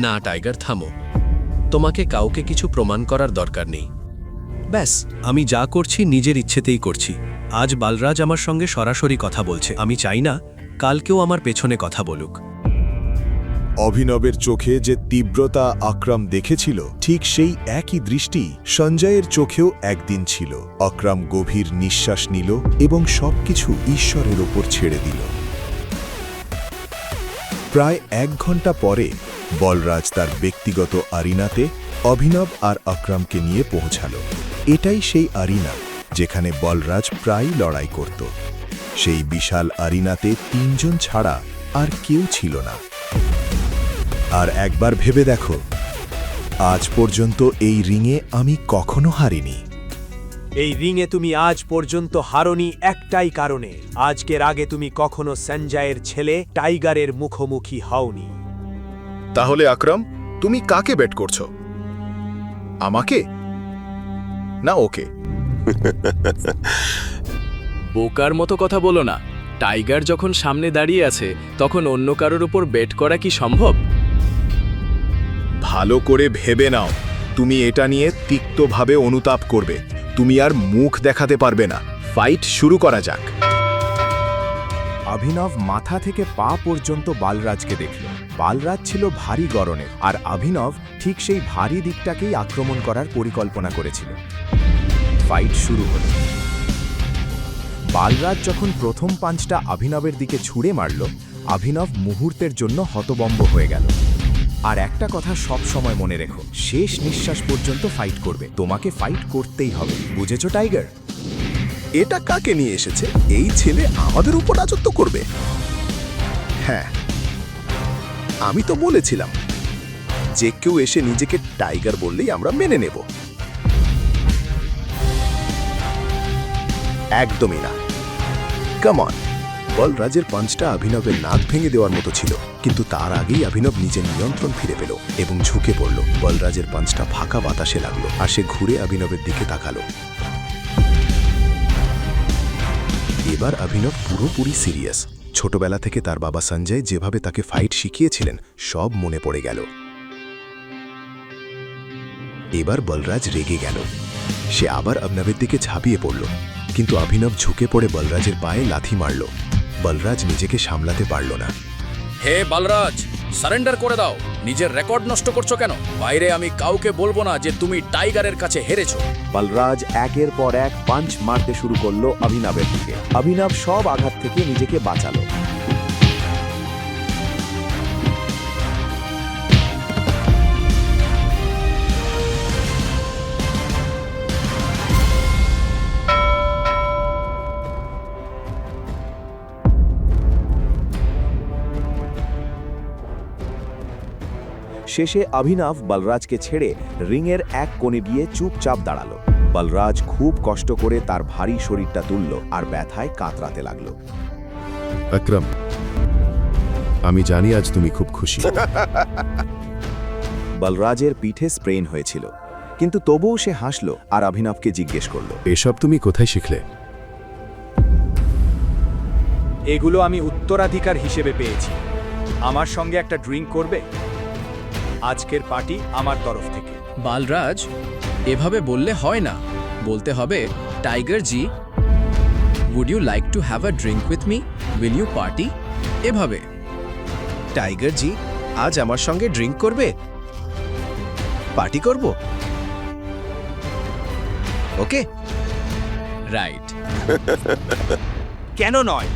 না টাইগার, থামো। তোমাকে কাউকে কিছু প্রমাণ করার দরকার নেই। ব্যাস, আমি যা করছি নিজের ইচ্ছেতেই করছি। আজ বালরাজ আমার সঙ্গে সরাসরি কথা বলছে। আমি চাই না কালকেও আমার পেছনে কথা বলুক। অভিনবের চোখে যে তীব্রতা আকরাম দেখেছিল, ঠিক সেই একই দৃষ্টি সঞ্জয়ের চোখেও একদিন ছিল। আকরাম গভীর নিঃশ্বাস নিল এবং সবকিছু ঈশ্বরের ওপর ছেড়ে দিল। প্রায় 1 ঘন্টা পরে বলরাজ তার ব্যক্তিগত আরিনাতে অভিনব আর আকরামকে নিয়ে পৌঁছাল। এটাই সেই আরিনা যেখানে বলরাজ প্রায়ই লড়াই করত। সেই বিশাল আরিনাতে 3 জন ছাড়া আর কেউ ছিল না। আর একবার ভেবে দেখো, আজ পর্যন্ত এই রিংয়ে আমি কখনো হারিনি। এই রিংয়ে তুমি আজ পর্যন্ত হারোনি একটাই কারণে, আজকের আগে তুমি কখনো সঞ্জয়ের ছেলে টাইগারের মুখোমুখি হওনি। তাহলে আকরাম, তুমি কাকে বেট করছো? আমাকে না ওকে? বোকার মতো কথা বলো না। টাইগার যখন সামনে দাঁড়িয়ে আছে তখন অন্য কারোর উপর বেট করা কি সম্ভব? ভালো করে ভেবে নাও, তুমি এটা নিয়ে তিক্তভাবে অনুতাপ করবে। তুমি আর মুখ দেখাতে পারবে না। ফাইট শুরু করা যাক। অভিনব মাথা থেকে পা পর্যন্ত বালরাজকে দেখল। বালরাজ ছিল ভারী গড়নের, আর অভিনব ঠিক সেই ভারী দিকটাকেই আক্রমণ করার পরিকল্পনা করেছিল। ফাইট শুরু হল। বালরাজ যখন প্রথম পাঞ্চটা অভিনবের দিকে ছুঁড়ে মারল, অভিনব মুহূর্তের জন্য হতবম্ব হয়ে গেল। আর একটা কথা সব সময় মনে রেখো, শেষ নিঃশ্বাস পর্যন্ত ফাইট করবে। তোমাকে ফাইট করতেই হবে, বুঝেছো টাইগার? এটা কাকে নিয়ে এসেছে? এই ছেলে আমাদের উপর রাজত্ব করবে? হ্যাঁ, আমি তো বলেছিলাম যে কেউ এসে নিজেকে টাইগার বললেই আমরা মেনে নেব। একদমই না। Come on. বলরাজের পাঞ্চটা অভিনবের নাক ভেঙে দেওয়ার মতো ছিল, কিন্তু তার আগেই অভিনব নিজের নিয়ন্ত্রণ ফিরে পেল এবং ঝুঁকে পড়ল। বলরাজের পাঞ্চটা ফাঁকা বাতাসে লাগলো, আর সে ঘুরে অভিনবের দিকে তাকালো। এবার অভিনব পুরোপুরি সিরিয়াস। ছোটবেলা থেকে তার বাবা সঞ্জয় যেভাবে তাকে ফাইট শিখিয়েছিলেন সব মনে পড়ে গেল। এবার বলরাজ রেগে গেল। সে আবার অভিনবের দিকে ঝাঁপিয়ে পড়ল, কিন্তু অভিনব ঝুঁকে পড়ে বলরাজের পায়ে লাথি মারল। বলরাজ নিজেকে সামলাতে পারল না। হে বালরাজ, সারেন্ডার করে দাও। নিজের রেকর্ড নষ্ট করছো কেন? বাইরে আমি কাউকে বলবো না যে তুমি টাইগারের কাছে হেরেছো। বলরাজ একের পর এক পাঞ্চ মারতে শুরু করলো অভিনবের দিকে। অভিনব সব আঘাত থেকে নিজেকে বাঁচালো। শেষে অভিনব বলরাজকে ছেড়ে রিংয়ের এক কোণে গিয়ে চুপচাপ দাঁড়ালো। বলরাজ খুব কষ্ট করে তার ভারী শরীরটা তুলল আর ব্যথায় কাতরাতে লাগলো। আকরাম, আমি জানি আজ তুমি খুব খুশি। বলরাজের পিঠে স্প্রেন হয়েছিল, কিন্তু তবুও সে হাসল আর অভিনবকে জিজ্ঞেস করল, এসব তুমি কোথায় শিখলে? এগুলো আমি উত্তরাধিকার হিসেবে পেয়েছি। আমার সঙ্গে একটা ড্রিঙ্ক করবে? আজকের পার্টি আমার তরফ থেকে। বালরাজ, এভাবে বললে হয় না। বলতে হবে, Tiger ji, would you like to have a drink with me? Will you party? এভাবে। টাইগার জি, আজ আমার সঙ্গে ড্রিঙ্ক করবে? পার্টি করব? Okay, right. কেন নয়?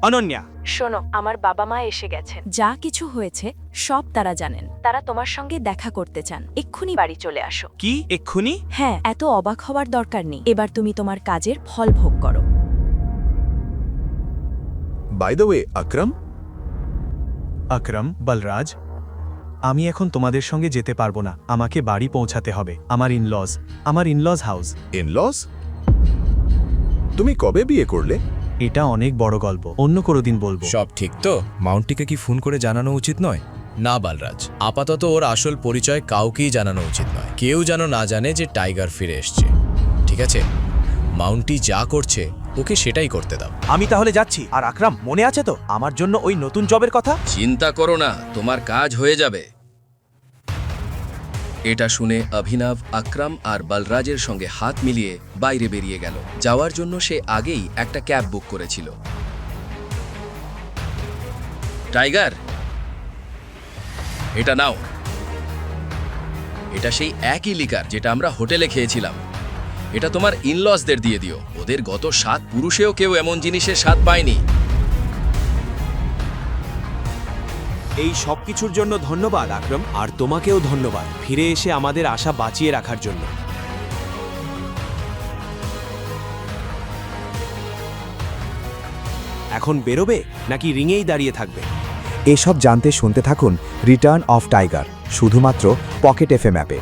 অনন্যা, শোনো, আমার বাবা মা এসে গেছেন। যা কিছু হয়েছে সব তারা জানেন। তারা তোমার সঙ্গে দেখা করতে চান। এক্ষুনি বাড়ি চলে আসো। কি এক্ষুনি? হ্যাঁ, এত অবাক হওয়ার দরকার নেই। এবার তুমি তোমার কাজের ফল ভোগ করো। বাই দ্য ওয়ে, আকরাম, আকরাম, বলরাজ, আমি এখন তোমাদের সঙ্গে যেতে পারবো না। আমাকে বাড়ি পৌঁছাতে হবে। আমার ইনলজ হাউস। ইনলস? তুমি কবে বিয়ে করলে? এটা অনেক বড় গল্প, অন্য কোনো দিন বলবো। সব ঠিক তো? মাউন্টটিকে কি ফোন করে জানানো উচিত নয়? না বালরাজ, আপাতত ওর আসল পরিচয় কাউকেই জানানো উচিত নয়। কেউ যেন না জানে যে টাইগার ফিরে এসছে, ঠিক আছে? মাউন্টি যা করছে ওকে সেটাই করতে দাও। আমি তাহলে যাচ্ছি। আর আকরাম, মনে আছে তো আমার জন্য ওই নতুন জবের কথা? চিন্তা করো না, তোমার কাজ হয়ে যাবে। এটা শুনে অভিনব আকরাম আর বলরাজের সঙ্গে হাত মিলিয়ে বাইরে বেরিয়ে গেল। যাওয়ার জন্য সে আগেই একটা ক্যাব বুক করেছিল। টাইগার, এটা নাও। এটা সেই একই লিকার যেটা আমরা হোটেলে খেয়েছিলাম। এটা তোমার ইনলসদের দিয়ে দিও। ওদের গত 7 পুরুষেও কেউ এমন জিনিসের স্বাদ পায়নি। এই সব কিছুর জন্য ধন্যবাদ আকরাম, আর তোমাকেও ধন্যবাদ ফিরে এসে আমাদের আশা বাঁচিয়ে রাখার জন্য। এখন বেরোবে নাকি রিংয়েই দাঁড়িয়ে থাকবে? এসব জানতে শুনতে থাকুন রিটার্ন অফ টাইগার, শুধুমাত্র পকেট এফএম অ্যাপে।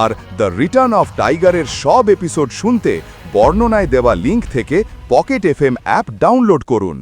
আর দ্য রিটার্ন অফ টাইগারের সব এপিসোড শুনতে বর্ণনায় দেওয়া লিঙ্ক থেকে পকেট এফএম অ্যাপ ডাউনলোড করুন।